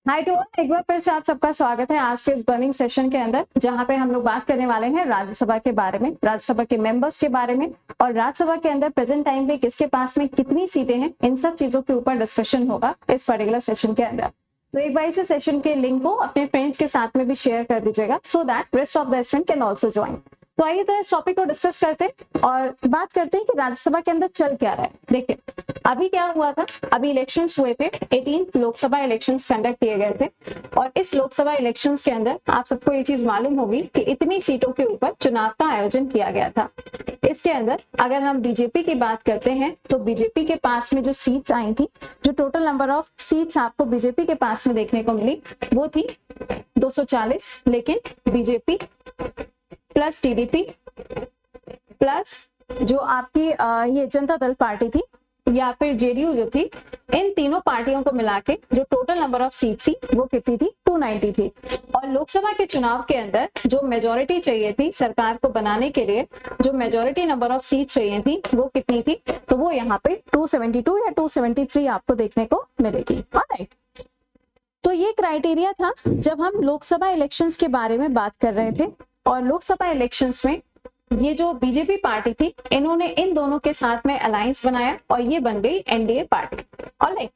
Hi to all, एक बार फिर से आप सबका स्वागत है आज के इस बर्निंग सेशन के अंदर, जहां पे हम लोग बात करने वाले हैं राज्यसभा के बारे में, राज्यसभा के मेंबर्स के बारे में और राज्यसभा के अंदर प्रेजेंट टाइम पे किसके पास में कितनी सीटें हैं, इन सब चीजों के ऊपर डिस्कशन होगा इस पर्टिकुलर सेशन के अंदर। तो एक बार इस सेशन के लिंक को अपने फ्रेंड्स के साथ में भी शेयर कर दीजिएगा so that rest of the student can also join. तो आइए तो इस टॉपिक को डिस्कस करते हैं और बात करते हैं कि राज्यसभा के अंदर चल क्या रहा है। देखिए अभी क्या हुआ था, अभी इलेक्शंस हुए थे, 18 लोकसभा इलेक्शंस कंडक्ट किए गए थे और इस लोकसभा इलेक्शंस के अंदर आप सबको ये चीज मालूम होगी कि इतनी सीटों के ऊपर चुनाव का आयोजन किया गया था। इसके अंदर अगर हम बीजेपी की बात करते हैं तो बीजेपी के पास में जो सीट्स आई थी, जो टोटल नंबर ऑफ सीट्स आपको बीजेपी के पास में देखने को मिली वो थी 240, लेकिन बीजेपी प्लस टीडीपी प्लस जो आपकी ये जनता दल पार्टी थी या फिर जेडीयू जो थी, इन तीनों पार्टियों को मिला के जो टोटल नंबर ऑफ सीट्स थी वो कितनी थी, 290 थी। और लोकसभा के चुनाव के अंदर जो मेजोरिटी चाहिए थी सरकार को बनाने के लिए, जो मेजोरिटी नंबर ऑफ सीट चाहिए थी वो कितनी थी, तो वो यहाँ पे 272 या 273 आपको देखने को मिलेगी। ऑलराइट, तो ये क्राइटेरिया था जब हम लोकसभा इलेक्शंस के बारे में बात कर रहे थे। और लोकसभा इलेक्शंस में ये जो बीजेपी पार्टी थी, इन्होंने इन दोनों के साथ में अलायंस बनाया और ये बन गई एनडीए पार्टी। ऑलराइट,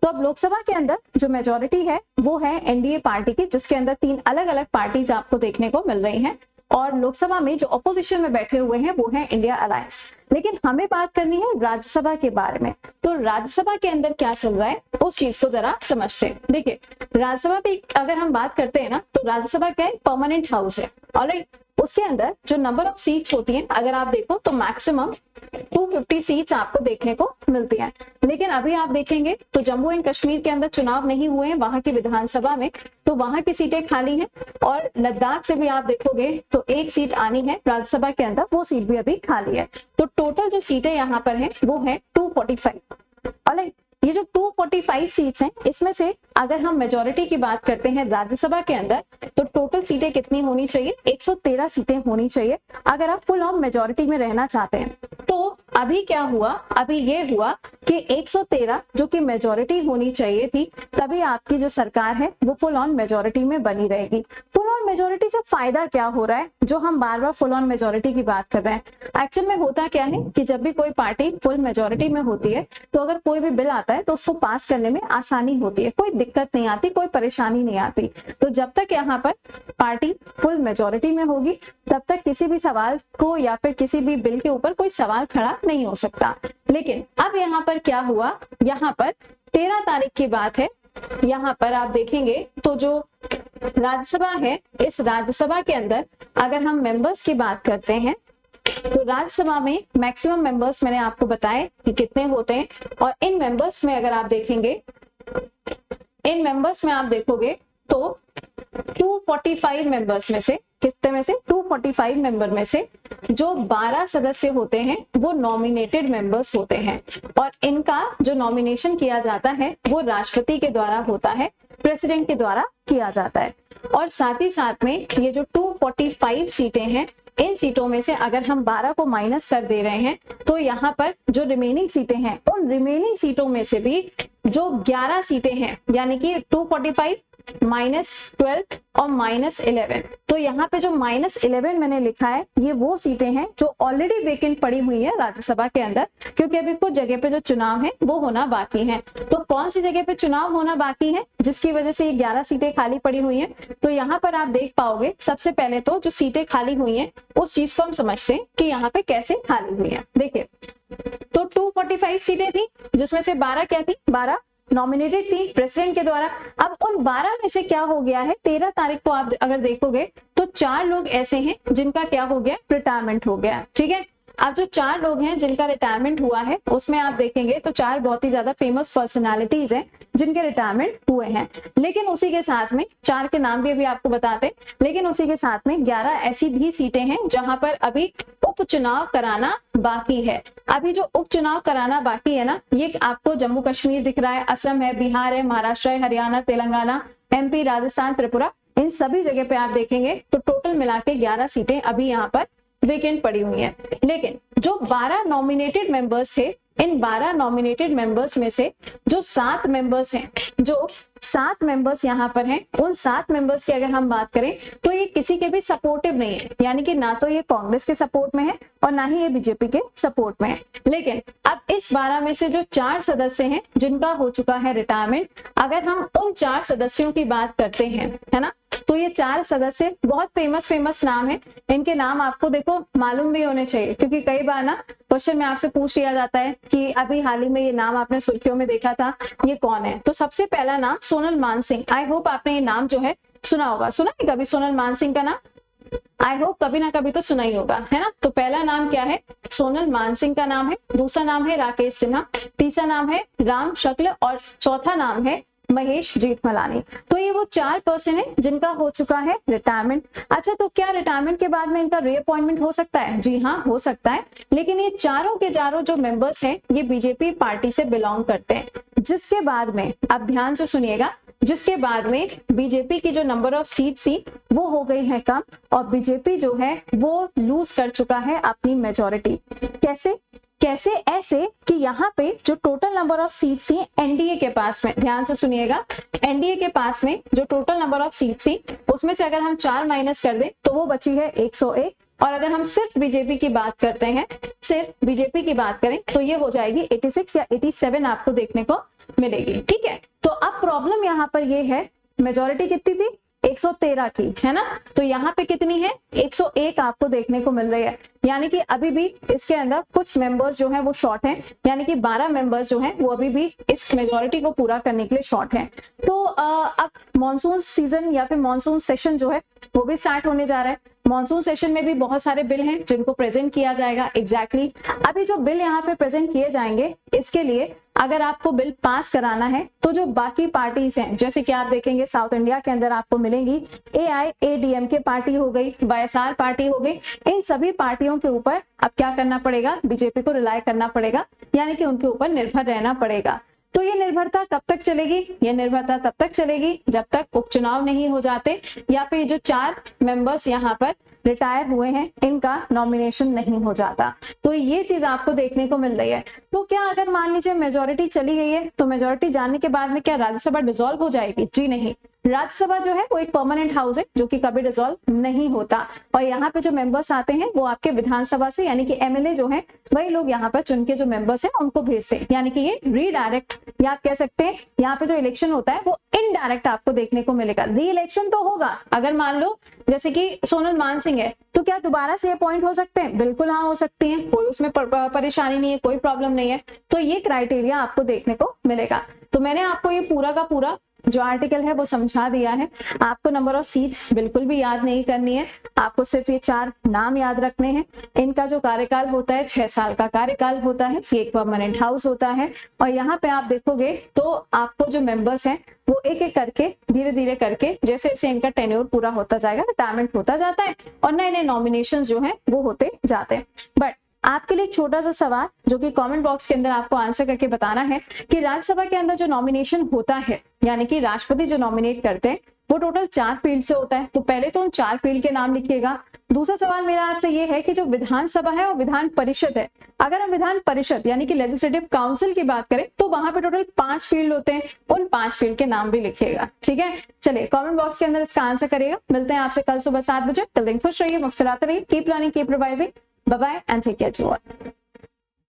तो अब लोकसभा के अंदर जो मेजोरिटी है वो है एनडीए पार्टी की, जिसके अंदर 3 अलग अलग पार्टीज आपको देखने को मिल रही हैं और लोकसभा में जो अपोजिशन में बैठे हुए हैं वो है इंडिया अलायंस। लेकिन हमें बात करनी है राज्यसभा के बारे में। तो राज्यसभा के अंदर क्या चल रहा है उस चीज को जरा समझते हैं। देखिए राज्यसभा पे अगर हम बात करते हैं ना, तो राज्यसभा क्या है, परमानेंट हाउस है। ऑलराइट, उसके अंदर जो नंबर ऑफ सीट्स होती हैं अगर आप देखो तो मैक्सिमम 250 सीट्स आपको देखने को मिलती हैं। लेकिन अभी आप देखेंगे तो जम्मू एंड कश्मीर के अंदर चुनाव नहीं हुए हैं वहां की विधानसभा में, तो वहां की सीटें खाली हैं। और लद्दाख से भी आप देखोगे तो एक सीट आनी है राज्यसभा के अंदर, वो सीट भी अभी खाली है। तो टोटल जो सीटें यहाँ पर हैं वो है 245। ऑलराइट, ये जो 245 सीट्स हैं इसमें से अगर हम मेजोरिटी की बात करते हैं राज्यसभा के अंदर तो टोटल सीटें कितनी होनी चाहिए, 113 सीटें होनी चाहिए अगर आप फुल ऑन मेजोरिटी में रहना चाहते हैं। तो अभी क्या हुआ, अभी ये हुआ कि 113 जो कि मेजोरिटी होनी चाहिए थी, तभी आपकी जो सरकार है वो फुल ऑन मेजोरिटी में बनी रहेगी। फुल ऑन मेजोरिटी से फायदा क्या हो रहा है, जो हम बार बार फुल ऑन मेजोरिटी की बात कर रहे हैं। एक्चुअल में होता क्या है कि जब भी कोई पार्टी फुल मेजोरिटी में होती है तो अगर कोई भी बिल आता है तो उसको पास करने में आसानी होती है, कोई दिक्कत नहीं आती, कोई परेशानी नहीं आती। तो जब तक यहाँ पर पार्टी फुल मेजोरिटी में होगी तब तक किसी भी सवाल को या फिर किसी भी बिल के ऊपर कोई सवाल खड़ा नहीं हो सकता। लेकिन अब यहाँ पर क्या हुआ, यहाँ पर 13 तारीख की बात है, यहाँ पर आप देखेंगे तो जो राज्यसभा है, इस राज्यसभा के अंदर अगर हम मेंबर्स की बात करते हैं तो राज्यसभा में मैक्सिमम मेंबर्स मैंने आपको बताए कि कितने होते हैं। और इन मेंबर्स में अगर आप देखेंगे, इन मेंबर्स में आप देखोगे तो 245 मेंबर्स में से, कितने में से, 245 मेंबर में से जो 12 सदस्य होते हैं वो नॉमिनेटेड मेंबर्स होते हैं और इनका जो नॉमिनेशन किया जाता है वो राष्ट्रपति के द्वारा होता है, प्रेसिडेंट के द्वारा किया जाता है। और साथ ही साथ में ये जो 245 सीटें हैं, इन सीटों में से अगर हम 12 को माइनस कर दे रहे हैं तो यहाँ पर जो रिमेनिंग सीटें हैं, उन रिमेनिंग सीटों में से भी जो 11 सीटें हैं, यानी कि 245 -12 और -11, तो यहाँ पे जो -11 मैंने लिखा है ये वो सीटें हैं जो ऑलरेडी वेकेंट पड़ी हुई है राज्यसभा के अंदर, क्योंकि अभी कुछ जगह पे जो चुनाव है वो होना बाकी है। तो कौन सी जगह पे चुनाव होना बाकी है जिसकी वजह से ये 11 सीटें खाली पड़ी हुई हैं, तो यहाँ पर आप देख पाओगे सबसे पहले तो जो सीटें खाली हुई हैं उस चीज को हम समझते हैं कि यहाँ पे कैसे खाली हुई है। देखिए तो 245 सीटें थी जिसमें से 12 क्या थी, 12 नॉमिनेटेड थी प्रेसिडेंट के द्वारा। अब उन 12 में से क्या हो गया है, 13 तारीख को आप अगर देखोगे तो 4 लोग ऐसे हैं जिनका क्या हो गया, रिटायरमेंट हो गया। ठीक है, अब जो 4 लोग हैं जिनका रिटायरमेंट हुआ है उसमें आप देखेंगे तो 4 बहुत ही ज्यादा फेमस पर्सनालिटीज हैं जिनके रिटायरमेंट हुए हैं। लेकिन उसी के साथ में 4 के नाम भी अभी आपको बताते, लेकिन उसी के साथ में 11 ऐसी भी सीटें हैं जहां पर अभी उपचुनाव कराना बाकी है। अभी जो उपचुनाव कराना बाकी है ना, ये आपको जम्मू कश्मीर दिख रहा है, असम है, बिहार है, महाराष्ट्र है, हरियाणा, तेलंगाना, एमपी, राजस्थान, त्रिपुरा, इन सभी जगह पे आप देखेंगे तो टोटल मिला के 11 सीटें अभी यहाँ पर वेकेंट पड़ी हुई है। लेकिन जो 12 नॉमिनेटेड मेंबर्स थे इन 12 नॉमिनेटेड मेंबर्स में से जो 7 मेंबर्स हैं, जो 7 मेंबर्स यहाँ पर हैं, उन 7 मेंबर्स की अगर हम बात करें तो ये किसी के भी सपोर्टिव नहीं है, यानी कि ना तो ये कांग्रेस के सपोर्ट में है और ना ही ये बीजेपी के सपोर्ट में है। लेकिन अब इस 12 में से जो 4 सदस्य हैं जिनका हो चुका है रिटायरमेंट, अगर हम उन 4 सदस्यों की बात करते हैं, है ना, तो ये 4 सदस्य बहुत फेमस नाम है। इनके नाम आपको देखो मालूम भी होने चाहिए, क्योंकि कई बार ना क्वेश्चन में आपसे पूछ लिया जाता है कि अभी हाल ही में ये नाम आपने सुर्खियों में देखा था, ये कौन है। तो सबसे पहला नाम सोनल मानसिंह। आई होप आपने ये नाम जो है सुना होगा। सुना है कभी सोनल मानसिंह का नाम? आई होप कभी ना कभी तो सुना ही होगा, है ना। तो पहला नाम क्या है? सोनल मानसिंह का नाम है। दूसरा नाम है राकेश सिन्हा, तीसरा नाम है राम शुक्ल और चौथा नाम है महेश जेठमलानी। तो ये वो 4 पर्सन है जिनका हो चुका है रिटायरमेंट। अच्छा, तो क्या रिटायरमेंट के बाद में इनका रीअपॉइंटमेंट हो सकता है? जी हाँ, हो सकता है। लेकिन ये चारों के चारों जो मेंबर्स हैं ये बीजेपी पार्टी से बिलोंग करते हैं, जिसके बाद में, आप ध्यान से सुनिएगा, जिसके बाद में बीजेपी की जो नंबर ऑफ सीट थी वो हो गई है कम और बीजेपी जो है वो लूज कर चुका है अपनी मेजोरिटी। कैसे? ऐसे कि यहाँ पे जो टोटल नंबर ऑफ सीट्स थी एनडीए के पास में, ध्यान से सुनिएगा, एनडीए के पास में जो टोटल नंबर ऑफ सीट्स थी उसमें से अगर हम 4 माइनस कर दें तो वो बची है 101। और अगर हम सिर्फ बीजेपी की बात करते हैं, सिर्फ बीजेपी की बात करें तो ये हो जाएगी 86 या 87 आपको देखने को मिलेगी। ठीक है, तो अब प्रॉब्लम यहाँ पर ये है, मेजोरिटी कितनी थी? 113 की, है ना। तो यहाँ पे कितनी है? 101 आपको देखने को मिल रही है, यानी कि अभी भी इसके अंदर कुछ मेंबर्स जो हैं वो शॉर्ट हैं, यानी कि 12 मेंबर्स जो हैं वो अभी भी इस मेजोरिटी को पूरा करने के लिए शॉर्ट हैं। तो अब मॉनसून सीजन या फिर मॉनसून सेशन जो है वो भी स्टार्ट होने जा रहा है। मॉनसून सेशन में भी बहुत सारे बिल हैं जिनको प्रेजेंट किया जाएगा। एग्जैक्टली अभी जो बिल यहाँ पे प्रेजेंट किए जाएंगे, इसके लिए अगर आपको बिल पास कराना है तो जो बाकी पार्टीज हैं, जैसे कि आप देखेंगे साउथ इंडिया के अंदर आपको मिलेंगी AIADMK पार्टी हो गई, YSR पार्टी हो गई, इन सभी पार्टियों के ऊपर अब क्या करना पड़ेगा? बीजेपी को रिलाय करना पड़ेगा, यानी कि उनके ऊपर निर्भर रहना पड़ेगा। तो ये निर्भरता कब तक चलेगी? ये निर्भरता तब तक चलेगी जब तक उपचुनाव नहीं हो जाते या फिर जो 4 मेंबर्स यहाँ पर रिटायर हुए हैं इनका नॉमिनेशन नहीं हो जाता। तो ये चीज आपको देखने को मिल रही है। तो क्या अगर मान लीजिए मेजोरिटी चली गई है तो मेजोरिटी जाने के बाद में क्या राज्यसभा डिसॉल्व हो जाएगी? जी नहीं, राज्यसभा जो है वो एक परमानेंट हाउस है जो कि कभी डिसॉल्व नहीं होता और यहाँ पे जो मेंबर्स आते हैं वो आपके विधानसभा से, यानी कि एमएलए जो है वही लोग यहाँ पर चुन के जो मेंबर्स हैं उनको भेजते हैं, यानी कि ये रीडायरेक्ट, या आप कह सकते हैं यहाँ पे जो इलेक्शन होता है वो इनडायरेक्ट आपको देखने को मिलेगा। री इलेक्शन तो होगा, अगर मान लो जैसे कि सोनल मानसिंह है तो क्या दोबारा से अपॉइंट हो सकते हैं? बिल्कुल हाँ, हो सकती हैं, कोई उसमें परेशानी नहीं है, कोई प्रॉब्लम नहीं है। तो ये क्राइटेरिया आपको देखने को मिलेगा। तो मैंने आपको ये पूरा का पूरा जो आर्टिकल है वो समझा दिया है। आपको नंबर ऑफ सीट्स बिल्कुल भी याद नहीं करनी है, आपको सिर्फ ये 4 नाम याद रखने हैं। इनका जो कार्यकाल होता है 6 साल का कार्यकाल होता है, ये एक परमानेंट हाउस होता है। और यहाँ पे आप देखोगे तो आपको जो मेंबर्स हैं वो एक एक करके धीरे धीरे करके जैसे जैसे इनका टेन्योर पूरा होता जाएगा, रिटायरमेंट होता जाता है और नए नए नॉमिनेशन जो है वो होते जाते हैं। बट आपके लिए एक छोटा सा सवाल जो कि कमेंट बॉक्स के अंदर आपको आंसर करके बताना है कि राज्यसभा के अंदर जो नॉमिनेशन होता है, यानी कि राष्ट्रपति जो नॉमिनेट करते हैं वो टोटल 4 फील्ड से होता है। तो पहले तो उन 4 फील्ड के नाम लिखिएगा। दूसरा सवाल मेरा आपसे ये है कि जो विधानसभा है और विधान परिषद है, अगर हम विधान परिषद यानी कि लेजिस्लेटिव काउंसिल की बात करें तो वहां पे टोटल 5 फील्ड होते हैं, उन 5 फील्ड के नाम भी लिखिएगा। ठीक है, चलिए कमेंट बॉक्स के अंदर इसका आंसर करिएगा। मिलते हैं आपसे कल सुबह 7 बजे। टिल देन खुश रहिए, मुस्कुराते रहिए, keep learning, keep revising. Bye bye and take care to all.